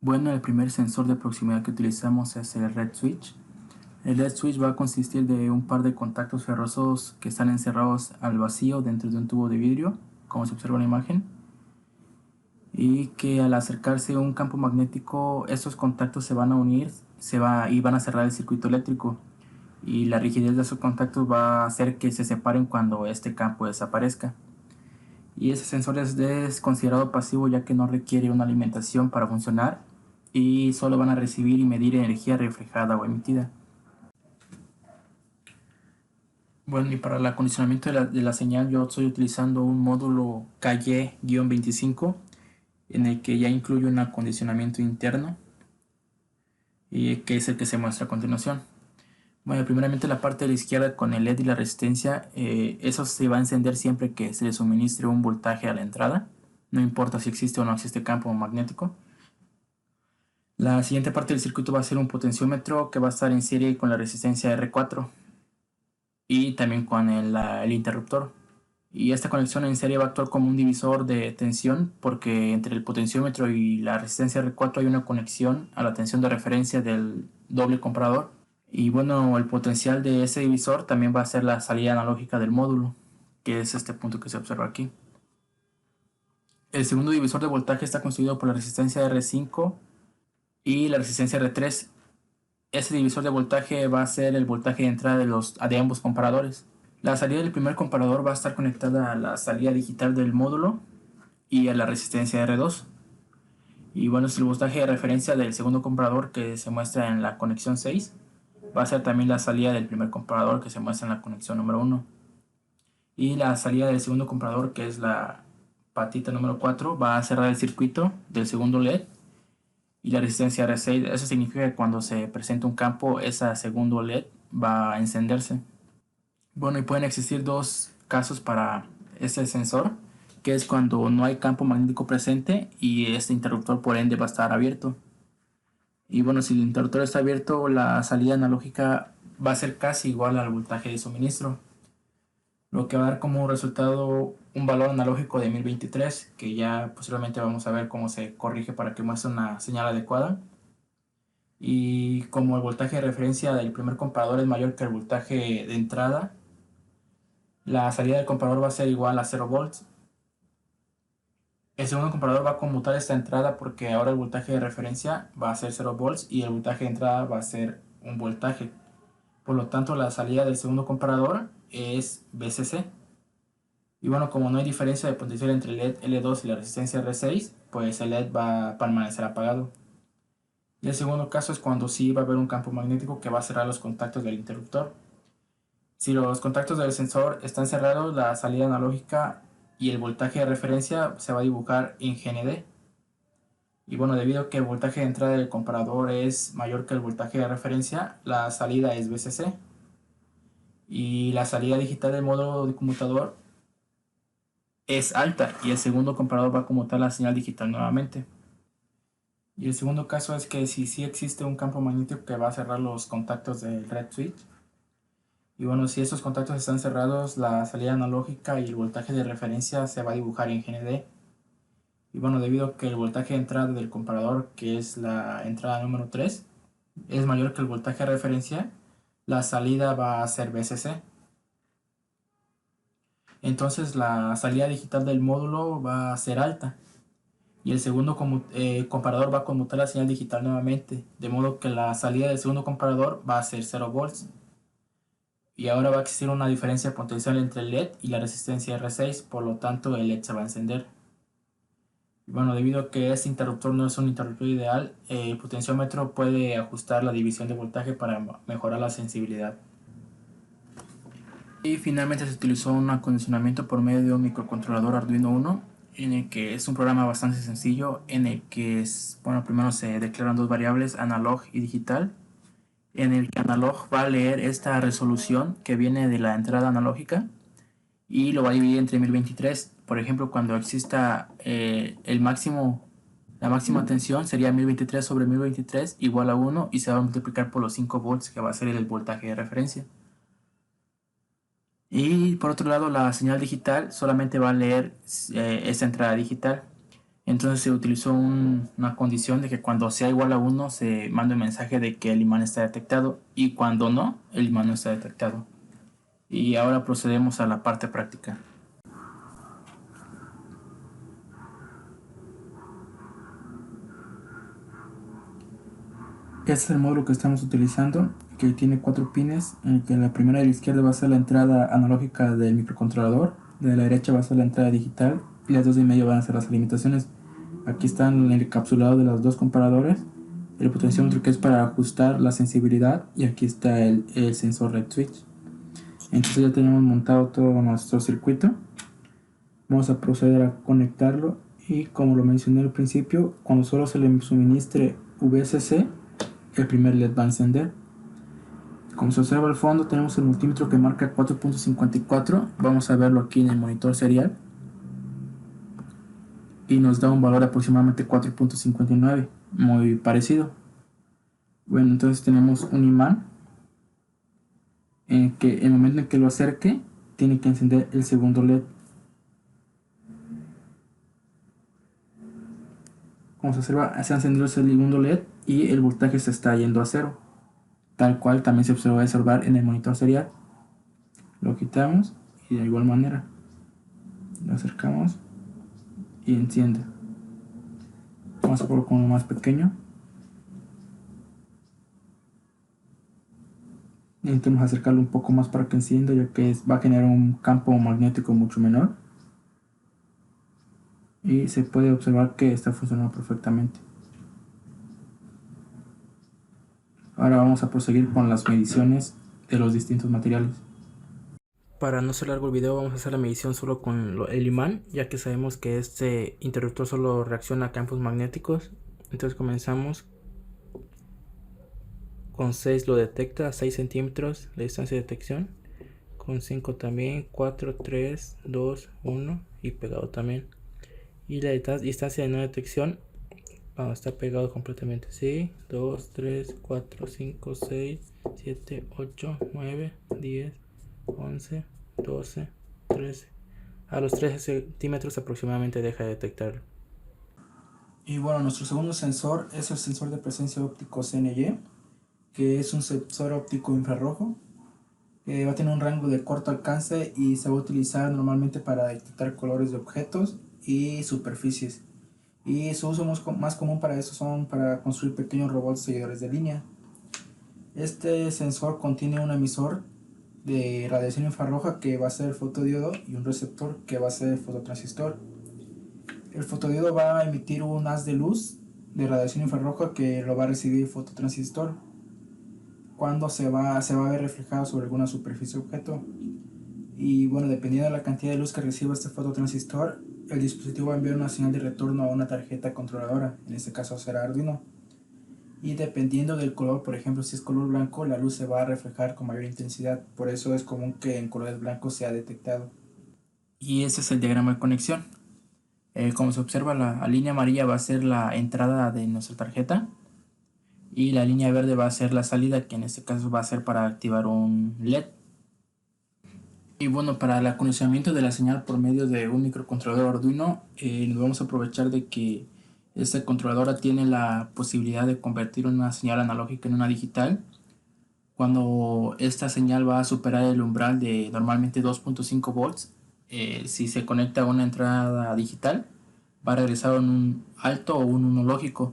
Bueno, el primer sensor de proximidad que utilizamos es el LED switch. El LED switch va a consistir de un par de contactos ferrosos que están encerrados al vacío dentro de un tubo de vidrio, como se observa en la imagen, y que al acercarse un campo magnético, estos contactos se van a unir y van a cerrar el circuito eléctrico, y la rigidez de esos contactos va a hacer que se separen cuando este campo desaparezca. Y ese sensor es considerado pasivo ya que no requiere una alimentación para funcionar y solo van a recibir y medir energía reflejada o emitida. Bueno, y para el acondicionamiento de la señal yo estoy utilizando un módulo KY-25 en el que ya incluye un acondicionamiento interno y que es el que se muestra a continuación. Bueno, primeramente la parte de la izquierda con el LED y la resistencia, eso se va a encender siempre que se le suministre un voltaje a la entrada, no importa si existe o no existe campo magnético. La siguiente parte del circuito va a ser un potenciómetro que va a estar en serie con la resistencia R4 y también con el interruptor. Y esta conexión en serie va a actuar como un divisor de tensión porque entre el potenciómetro y la resistencia R4 hay una conexión a la tensión de referencia del doble comparador. Y bueno, el potencial de ese divisor también va a ser la salida analógica del módulo, que es este punto que se observa aquí. El segundo divisor de voltaje está constituido por la resistencia R5 y la resistencia R3. Ese divisor de voltaje va a ser el voltaje de entrada de ambos comparadores. La salida del primer comparador va a estar conectada a la salida digital del módulo y a la resistencia R2. Y bueno, es el voltaje de referencia del segundo comparador que se muestra en la conexión 6. Va a ser también la salida del primer comparador que se muestra en la conexión número 1. Y la salida del segundo comparador, que es la patita número 4, va a cerrar el circuito del segundo LED y la resistencia R6. Eso significa que cuando se presenta un campo, ese segundo LED va a encenderse. Bueno, y pueden existir dos casos para este sensor, que es cuando no hay campo magnético presente y este interruptor por ende va a estar abierto. Y bueno, si el interruptor está abierto, la salida analógica va a ser casi igual al voltaje de suministro, lo que va a dar como resultado un valor analógico de 1023, que ya posteriormente vamos a ver cómo se corrige para que muestre una señal adecuada. Y como el voltaje de referencia del primer comparador es mayor que el voltaje de entrada, la salida del comparador va a ser igual a 0 volts. El segundo comparador va a conmutar esta entrada porque ahora el voltaje de referencia va a ser 0 volts y el voltaje de entrada va a ser un voltaje. Por lo tanto, la salida del segundo comparador es VCC. Y bueno, como no hay diferencia de potencial entre el LED L2 y la resistencia R6, pues el LED va a permanecer apagado. Y el segundo caso es cuando sí va a haber un campo magnético que va a cerrar los contactos del interruptor. Si los contactos del sensor están cerrados, la salida analógica y el voltaje de referencia se va a dibujar en GND. Y bueno, debido a que el voltaje de entrada del comparador es mayor que el voltaje de referencia, la salida es VCC. Y la salida digital del módulo de conmutador es alta y el segundo comparador va a conmutar la señal digital nuevamente. Y el segundo caso es que si sí existe un campo magnético que va a cerrar los contactos del red switch. Y bueno, si esos contactos están cerrados, la salida analógica y el voltaje de referencia se va a dibujar en GND. Y bueno, debido a que el voltaje de entrada del comparador, que es la entrada número 3, es mayor que el voltaje de referencia, la salida va a ser VCC. Entonces la salida digital del módulo va a ser alta y el segundo comparador va a conmutar la señal digital nuevamente, de modo que la salida del segundo comparador va a ser 0 volts. Y ahora va a existir una diferencia potencial entre el LED y la resistencia R6, por lo tanto el LED se va a encender. Y bueno, debido a que este interruptor no es un interruptor ideal, el potenciómetro puede ajustar la división de voltaje para mejorar la sensibilidad. Y finalmente se utilizó un acondicionamiento por medio de un microcontrolador Arduino Uno, en el que es un programa bastante sencillo, en el que primero se declaran dos variables, analog y digital, en el que analog va a leer esta resolución que viene de la entrada analógica y lo va a dividir entre 1023. Por ejemplo, cuando exista la máxima tensión sería 1023 sobre 1023 igual a 1 y se va a multiplicar por los 5 volts que va a ser el voltaje de referencia. Y por otro lado, la señal digital solamente va a leer esta entrada digital. Entonces se utilizó una condición de que cuando sea igual a 1 se manda un mensaje de que el imán está detectado, y cuando no, el imán no está detectado. Y ahora procedemos a la parte práctica. Este es el módulo que estamos utilizando, que tiene 4 pines, en el que la primera de la izquierda va a ser la entrada analógica del microcontrolador, de la derecha va a ser la entrada digital, y las dos de en medio van a ser las alimentaciones. Aquí están el encapsulado de los dos comparadores, el potenciómetro que es para ajustar la sensibilidad, y aquí está el sensor red switch. Entonces ya tenemos montado todo nuestro circuito. Vamos a proceder a conectarlo, y como lo mencioné al principio, cuando solo se le suministre VSC, el primer LED va a encender. Como se observa al fondo, tenemos el multímetro que marca 4.54. Vamos a verlo aquí en el monitor serial y nos da un valor de aproximadamente 4.59, muy parecido. Bueno, entonces tenemos un imán en que el momento en que lo acerque tiene que encender el segundo LED. Como se observa, se ha encendido el segundo LED y el voltaje se está yendo a cero, tal cual también se observar en el monitor serial. Lo quitamos y de igual manera lo acercamos y enciende. Vamos a hacerlo con uno más pequeño. Intentemos acercarlo un poco más para que encienda, ya que va a generar un campo magnético mucho menor. Y se puede observar que está funcionando perfectamente. Ahora vamos a proseguir con las mediciones de los distintos materiales. Para no ser largo el video, vamos a hacer la medición solo con el imán, ya que sabemos que este interruptor solo reacciona a campos magnéticos. Entonces comenzamos con 6, lo detecta a 6 centímetros la distancia de detección. Con 5 también, 4, 3, 2, 1 y pegado también. Y la distancia de no detección cuando está pegado completamente, sí, 2, 3, 4, 5, 6, 7, 8, 9, 10, 11, 12, 13. A los 13 centímetros aproximadamente deja de detectarlo. Y bueno, nuestro segundo sensor es el sensor de presencia óptico CNY, que es un sensor óptico infrarrojo. Va a tener un rango de corto alcance y se va a utilizar normalmente para detectar colores de objetos y superficies. Y su uso más común para eso son para construir pequeños robots seguidores de línea. Este sensor contiene un emisor de radiación infrarroja que va a ser el fotodiodo y un receptor que va a ser el fototransistor. El fotodiodo va a emitir un haz de luz de radiación infrarroja que lo va a recibir el fototransistor cuando se va a ver reflejado sobre alguna superficie objeto. Y bueno, dependiendo de la cantidad de luz que reciba este fototransistor, el dispositivo va a enviar una señal de retorno a una tarjeta controladora, en este caso será Arduino. Y dependiendo del color, por ejemplo, si es color blanco, la luz se va a reflejar con mayor intensidad, por eso es común que en colores blancos sea detectado. Y ese es el diagrama de conexión. Como se observa, la línea amarilla va a ser la entrada de nuestra tarjeta y la línea verde va a ser la salida, que en este caso va a ser para activar un LED. Y bueno, para el acondicionamiento de la señal por medio de un microcontrolador Arduino, nos vamos a aprovechar de que esta controladora tiene la posibilidad de convertir una señal analógica en una digital. Cuando esta señal va a superar el umbral de normalmente 2.5 volts, si se conecta a una entrada digital, va a regresar un alto o un uno lógico.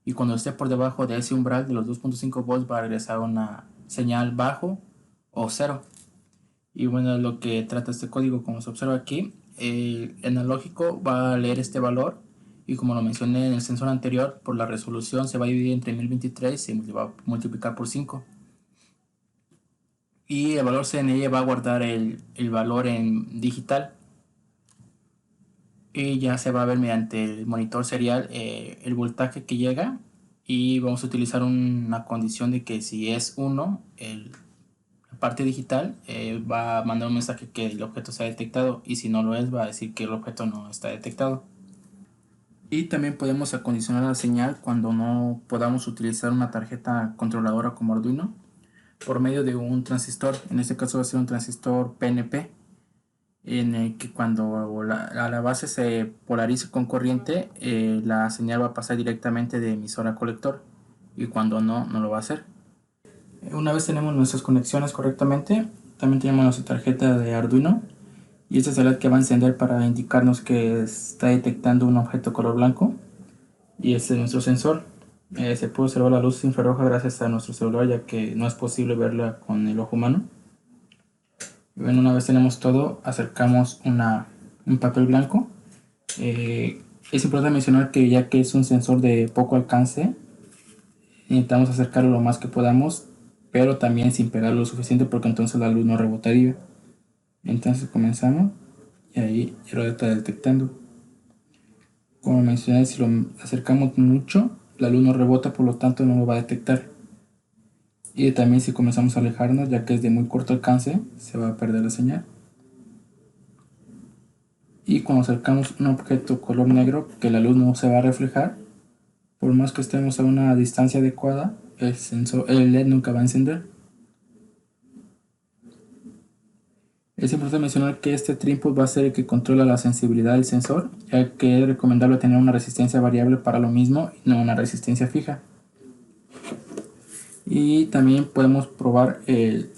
Y cuando esté por debajo de ese umbral de los 2.5 volts, va a regresar una señal bajo o cero. Y bueno, lo que trata este código, como se observa aquí, el analógico va a leer este valor, y como lo mencioné en el sensor anterior, por la resolución se va a dividir entre 1023 y se va a multiplicar por 5. Y el valor CNI va a guardar el valor en digital, y ya se va a ver mediante el monitor serial el voltaje que llega, y vamos a utilizar una condición de que si es 1, la parte digital va a mandar un mensaje que el objeto se ha detectado, y si no lo es va a decir que el objeto no está detectado. Y también podemos acondicionar la señal cuando no podamos utilizar una tarjeta controladora como Arduino por medio de un transistor. En este caso va a ser un transistor PNP. en el que cuando a la base se polarice con corriente, la señal va a pasar directamente de emisor a colector, y cuando no, no lo va a hacer. Una vez tenemos nuestras conexiones correctamente, también tenemos nuestra tarjeta de Arduino, y esta es la que va a encender para indicarnos que está detectando un objeto color blanco, y este es nuestro sensor. Se puede observar la luz infrarroja gracias a nuestro celular, ya que no es posible verla con el ojo humano. Bueno, una vez tenemos todo, acercamos un papel blanco. Es importante mencionar que ya que es un sensor de poco alcance, intentamos acercarlo lo más que podamos, pero también sin pegarlo lo suficiente, porque entonces la luz no rebotaría. Entonces comenzamos y ahí ya lo está detectando. Como mencioné, si lo acercamos mucho, la luz no rebota, por lo tanto no lo va a detectar. Y también si comenzamos a alejarnos, ya que es de muy corto alcance, se va a perder la señal. Y cuando acercamos un objeto color negro, que la luz no se va a reflejar, por más que estemos a una distancia adecuada, el LED nunca va a encender. Es importante mencionar que este trinput va a ser el que controla la sensibilidad del sensor, ya que es recomendable tener una resistencia variable para lo mismo y no una resistencia fija. Y también podemos probar el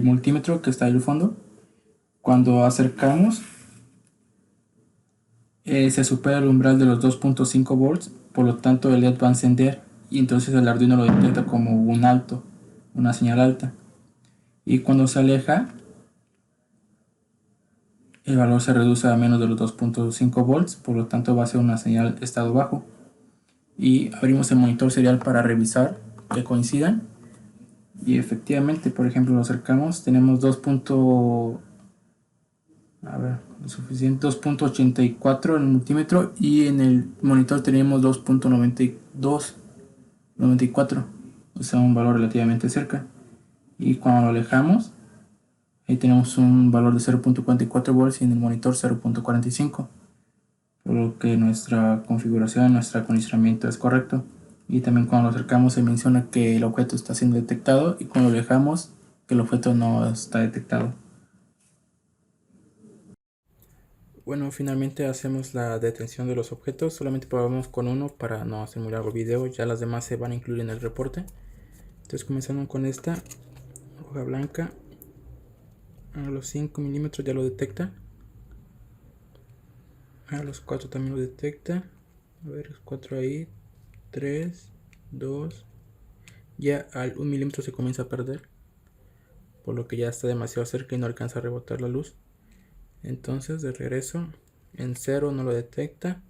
multímetro que está ahí al fondo. Cuando acercamos, se supera el umbral de los 2.5 volts, por lo tanto el LED va a encender, y entonces el Arduino lo detecta como un alto, una señal alta. Y cuando se aleja, el valor se reduce a menos de los 2.5 volts, por lo tanto va a ser una señal estado bajo. Y abrimos el monitor serial para revisar que coincidan, y efectivamente, por ejemplo, lo acercamos, tenemos 2.84 en el multímetro, y en el monitor tenemos 2.94, o sea, un valor relativamente cerca. Y cuando lo alejamos, ahí tenemos un valor de 0.44 volts y en el monitor 0.45, por lo que nuestra configuración, nuestro acondicionamiento es correcto. Y también cuando lo acercamos se menciona que el objeto está siendo detectado, y cuando lo alejamos que el objeto no está detectado. Bueno, finalmente hacemos la detención de los objetos. Solamente probamos con uno para no hacer muy largo el video, ya las demás se van a incluir en el reporte. Entonces comenzamos con esta hoja blanca. A los 5 milímetros ya lo detecta. A los 4 también lo detecta. A ver, 4 ahí. 3, 2. Ya al 1 milímetro se comienza a perder, por lo que ya está demasiado cerca y no alcanza a rebotar la luz. Entonces de regreso, en 0 no lo detecta,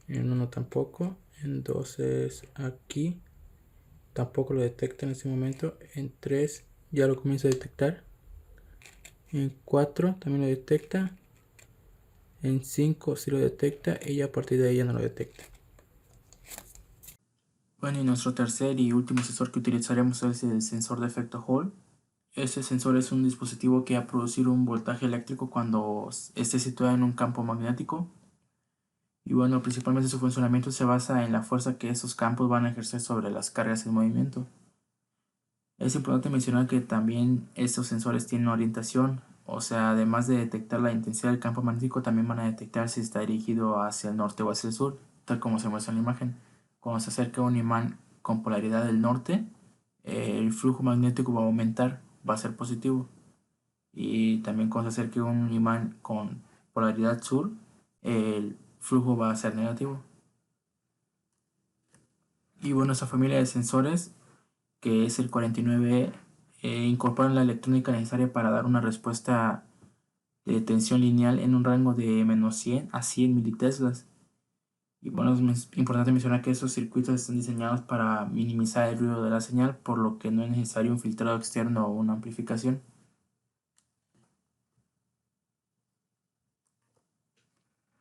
en 1 tampoco, en 2 es aquí, tampoco lo detecta en este momento, en 3 ya lo comienza a detectar, en 4 también lo detecta, en 5 sí lo detecta, y a partir de ahí ya no lo detecta. Bueno, y nuestro tercer y último sensor que utilizaremos es el sensor de efecto Hall. Este sensor es un dispositivo que va a producir un voltaje eléctrico cuando esté situado en un campo magnético. Y bueno, principalmente su funcionamiento se basa en la fuerza que esos campos van a ejercer sobre las cargas en movimiento. Es importante mencionar que también estos sensores tienen orientación, o sea, además de detectar la intensidad del campo magnético, también van a detectar si está dirigido hacia el norte o hacia el sur, tal como se muestra en la imagen. Cuando se acerca un imán con polaridad del norte, el flujo magnético va a aumentar, va a ser positivo. Y también cuando se acerque un imán con polaridad sur, el flujo va a ser negativo. Y bueno, esta familia de sensores, que es el 49E, incorporan la electrónica necesaria para dar una respuesta de tensión lineal en un rango de menos 100 a 100 militeslas. Y bueno, es importante mencionar que estos circuitos están diseñados para minimizar el ruido de la señal, por lo que no es necesario un filtrado externo o una amplificación.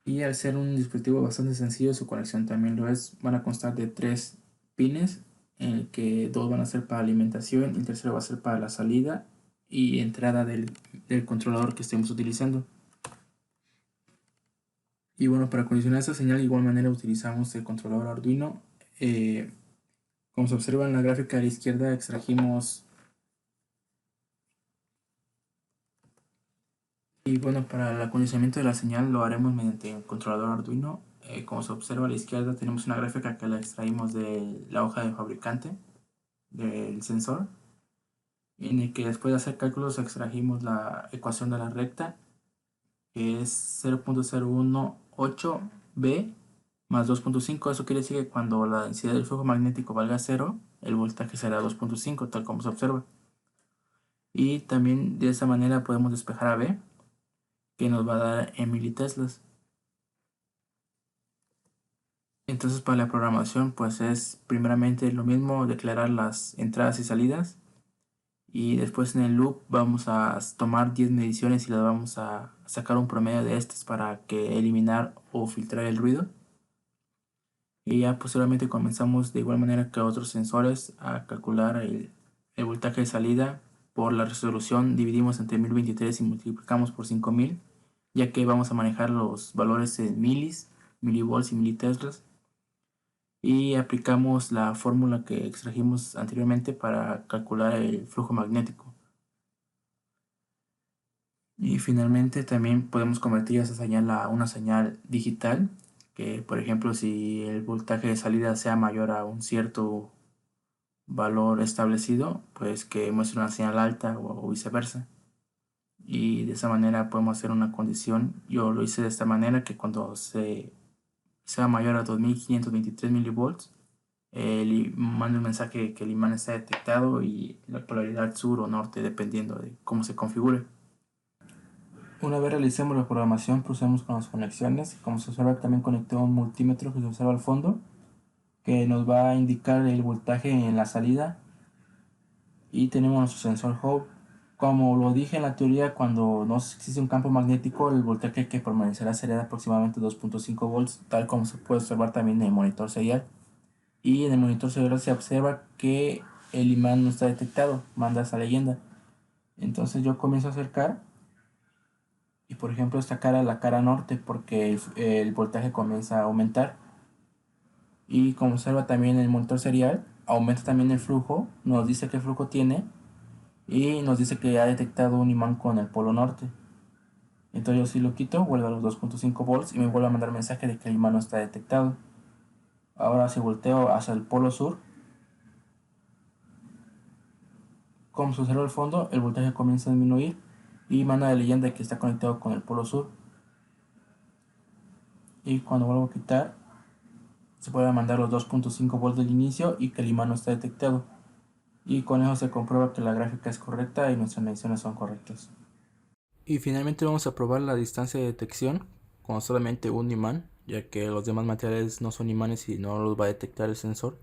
Y al ser un dispositivo bastante sencillo, su conexión también lo es. Van a constar de 3 pines, en el que 2 van a ser para alimentación y el tercero va a ser para la salida y entrada del controlador que estemos utilizando. Y bueno, para condicionar esta señal de igual manera utilizamos el controlador Arduino. Eh, Como se observa en la gráfica de la izquierda, extrajimos Y bueno, para el acondicionamiento de la señal lo haremos mediante un controlador Arduino. Como se observa a la izquierda tenemos una gráfica que la extraímos de la hoja de fabricante del sensor, en el que después de hacer cálculos extrajimos la ecuación de la recta, que es 0.018B más 2.5. Eso quiere decir que cuando la densidad del flujo magnético valga 0, el voltaje será 2.5, tal como se observa. Y también de esa manera podemos despejar a B, que nos va a dar en militeslas. Entonces para la programación pues es primeramente lo mismo, declarar las entradas y salidas, y después en el loop vamos a tomar 10 mediciones y las vamos a sacar un promedio de estas para que eliminar o filtrar el ruido. Y ya posteriormente comenzamos de igual manera que otros sensores a calcular el voltaje de salida. Por la resolución dividimos entre 1023 y multiplicamos por 5000, ya que vamos a manejar los valores en milis, milivolts y militeslas. Y aplicamos la fórmula que extrajimos anteriormente para calcular el flujo magnético. Y finalmente también podemos convertir esa señal a una señal digital, que por ejemplo si el voltaje de salida sea mayor a un cierto valor establecido, pues que muestre una señal alta o viceversa. Y de esa manera podemos hacer una condición. Yo lo hice de esta manera, que cuando sea mayor a 2523 milivolts, manda un mensaje que el imán está detectado y la polaridad sur o norte, dependiendo de cómo se configure. Una vez realicemos la programación, procedemos con las conexiones. Como se observa, también conecté un multímetro que se observa al fondo, que nos va a indicar el voltaje en la salida. Y tenemos nuestro sensor Hub. Como lo dije en la teoría, cuando no existe un campo magnético, el voltaje que permanecerá será de aproximadamente 2.5 volts, tal como se puede observar también en el monitor serial. Y en el monitor serial se observa que el imán no está detectado, manda esa leyenda. Entonces yo comienzo a acercar y por ejemplo esta cara, la cara norte, porque el voltaje comienza a aumentar. Y como observa también en el monitor serial, aumenta también el flujo, nos dice qué flujo tiene y nos dice que ha detectado un imán con el polo norte. Entonces yo si lo quito, vuelve a los 2.5 volts y me vuelve a mandar mensaje de que el imán no está detectado. Ahora si volteo hacia el polo sur, como se observa al fondo, el voltaje comienza a disminuir y manda la leyenda de que está conectado con el polo sur. Y cuando vuelvo a quitar, se puede mandar los 2.5 volts del inicio y que el imán no está detectado. Y con eso se comprueba que la gráfica es correcta y nuestras mediciones son correctas. Y finalmente vamos a probar la distancia de detección con solamente un imán, ya que los demás materiales no son imanes y no los va a detectar el sensor.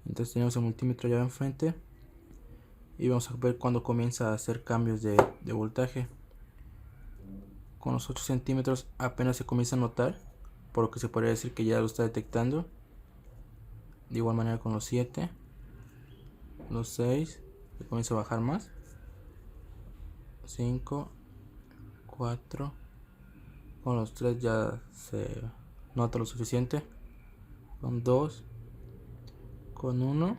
Entonces tenemos el multímetro ya enfrente y vamos a ver cuando comienza a hacer cambios de voltaje. Con los 8 centímetros apenas se comienza a notar, por lo que se podría decir que ya lo está detectando. De igual manera con los 7, los 6, se comienza a bajar más. 5, 4, con los 3 ya se nota lo suficiente. Con 2, con 1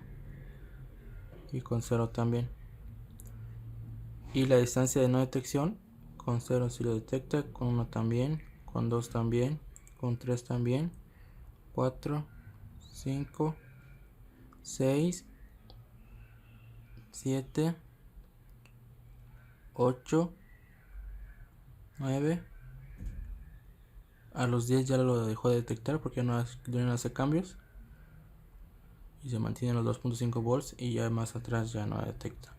y con 0 también. Y la distancia de no detección, con 0 si lo detecta, con 1 también, con 2 también, con 3 también, 4, 5, 6, 7, 8, 9. A los 10 ya lo dejó de detectar porque ya no hace cambios y se mantiene los 2.5 volts, y ya más atrás ya no detecta.